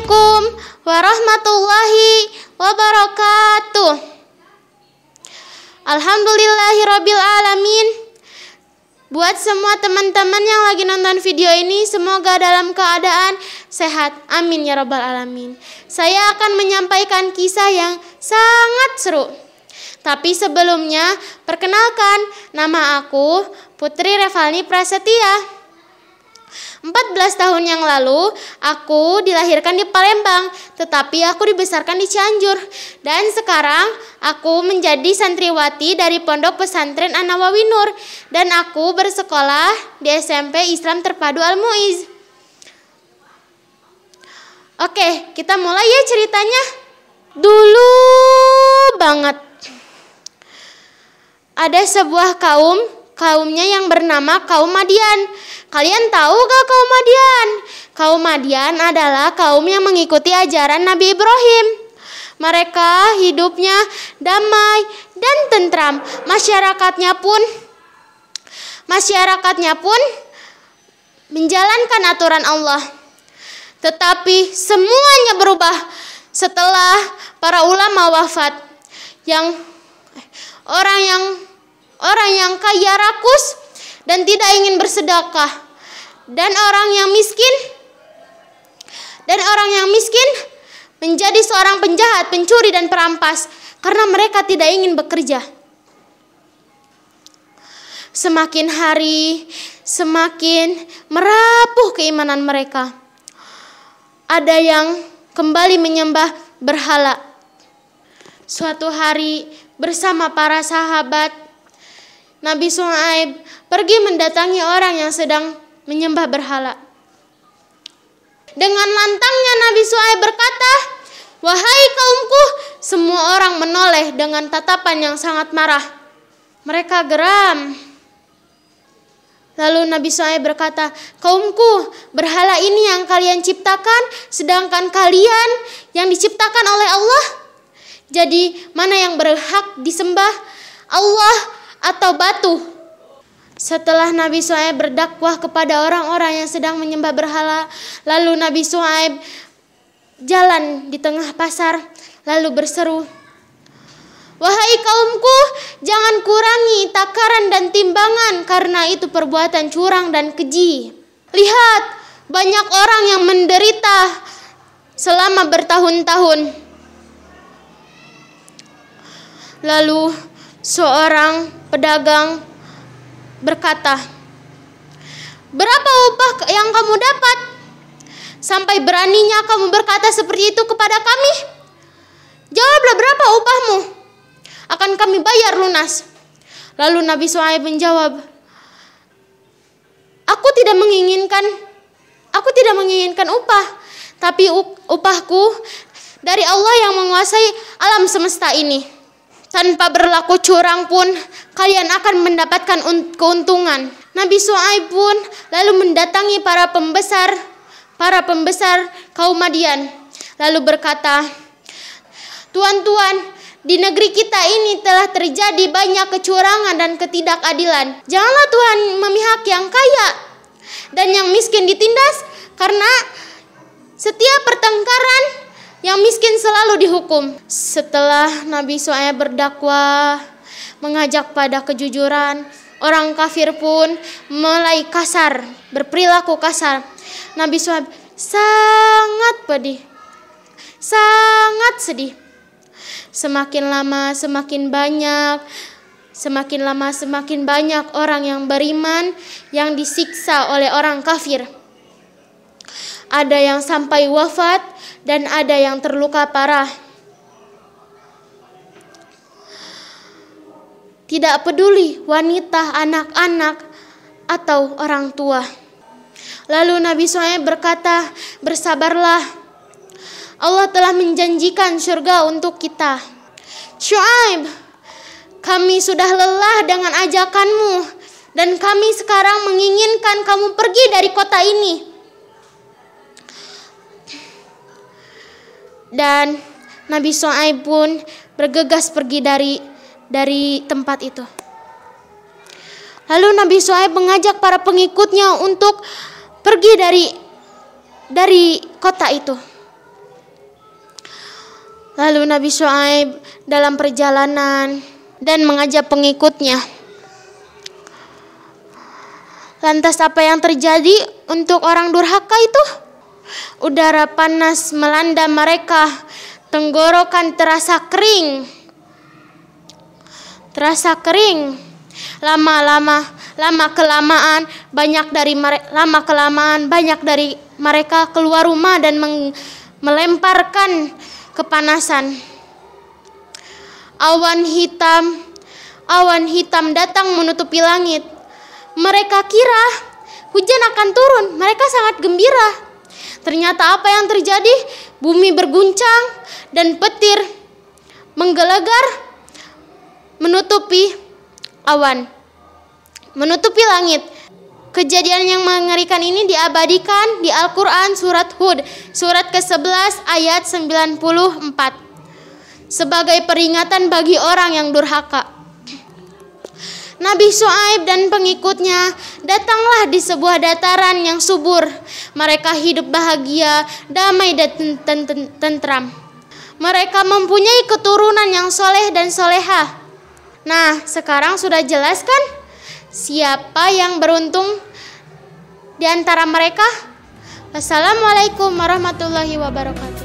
Assalamualaikum warahmatullahi wabarakatuh. Alhamdulillahirabbil alamin. Buat semua teman-teman yang lagi nonton video ini, semoga dalam keadaan sehat. Amin ya rabbal alamin. Saya akan menyampaikan kisah yang sangat seru. Tapi sebelumnya, perkenalkan, nama aku Putri Revalni Prasetya. 14 tahun yang lalu, aku dilahirkan di Palembang, tetapi aku dibesarkan di Cianjur. Dan sekarang, aku menjadi santriwati dari Pondok Pesantren An-Nawawi Nur. Dan aku bersekolah di SMP Islam Terpadu Al-Muiz. Oke, kita mulai ya ceritanya. Dulu banget, ada sebuah kaumnya yang bernama kaum Madian. Kalian tahu gak kaum Madian? Kaum Madian adalah kaum yang mengikuti ajaran Nabi Ibrahim. Mereka hidupnya damai dan tentram. Masyarakatnya pun menjalankan aturan Allah. Tetapi semuanya berubah setelah para ulama wafat. Orang yang kaya rakus dan tidak ingin bersedekah, dan orang yang miskin menjadi seorang penjahat, pencuri dan perampas karena mereka tidak ingin bekerja. Semakin hari semakin merapuh keimanan mereka. Ada yang kembali menyembah berhala. Suatu hari bersama para sahabat, Nabi Syuaib pergi mendatangi orang yang sedang menyembah berhala. Dengan lantangnya Nabi Syuaib berkata, "Wahai kaumku," semua orang menoleh dengan tatapan yang sangat marah. Mereka geram. Lalu Nabi Syuaib berkata, "Kaumku, berhala ini yang kalian ciptakan, sedangkan kalian yang diciptakan oleh Allah. Jadi mana yang berhak disembah, Allah atau batu?" Setelah Nabi Syuaib berdakwah kepada orang-orang yang sedang menyembah berhala, lalu Nabi Syuaib jalan di tengah pasar lalu berseru, "Wahai kaumku, jangan kurangi takaran dan timbangan, karena itu perbuatan curang dan keji. Lihat, banyak orang yang menderita selama bertahun-tahun." Lalu seorang pedagang berkata, "Berapa upah yang kamu dapat? Sampai beraninya kamu berkata seperti itu kepada kami? Jawablah, berapa upahmu? Akan kami bayar lunas." Lalu Nabi Syuaib menjawab, Aku tidak menginginkan upah, tapi upahku dari Allah yang menguasai alam semesta ini. Tanpa berlaku curang pun kalian akan mendapatkan keuntungan." Nabi Syuaib pun lalu mendatangi para pembesar kaum Madian lalu berkata, "Tuan-tuan, di negeri kita ini telah terjadi banyak kecurangan dan ketidakadilan. Janganlah Tuhan memihak yang kaya dan yang miskin ditindas, karena setiap pertengkaran yang miskin selalu dihukum." Setelah Nabi Syuaib berdakwah, mengajak pada kejujuran, orang kafir pun mulai kasar, berperilaku kasar. Nabi Syuaib sangat pedih, sangat sedih. Semakin lama semakin banyak orang yang beriman yang disiksa oleh orang kafir. Ada yang sampai wafat dan ada yang terluka parah. Tidak peduli wanita, anak-anak, atau orang tua. Lalu Nabi Syuaib berkata, "Bersabarlah, Allah telah menjanjikan surga untuk kita." "Syuaib, kami sudah lelah dengan ajakanmu dan kami sekarang menginginkan kamu pergi dari kota ini." Dan Nabi Syuaib pun bergegas pergi dari tempat itu. Lalu Nabi Syuaib mengajak para pengikutnya untuk pergi dari kota itu. Lalu Nabi Syuaib dalam perjalanan dan mengajak pengikutnya. Lantas apa yang terjadi untuk orang durhaka itu? Udara panas melanda mereka, tenggorokan terasa kering. Lama kelamaan banyak dari mereka keluar rumah dan melemparkan kepanasan. Awan hitam datang menutupi langit. Mereka kira hujan akan turun. Mereka sangat gembira. Ternyata apa yang terjadi? Bumi berguncang dan petir menggelegar menutupi awan, menutupi langit. Kejadian yang mengerikan ini diabadikan di Al-Quran surat Hud, surat ke-11 ayat 94. Sebagai peringatan bagi orang yang durhaka. Nabi Syuaib dan pengikutnya datanglah di sebuah dataran yang subur. Mereka hidup bahagia, damai dan tentram. Mereka mempunyai keturunan yang soleh dan soleha. Nah, sekarang sudah jelas kan siapa yang beruntung di antara mereka? Wassalamualaikum warahmatullahi wabarakatuh.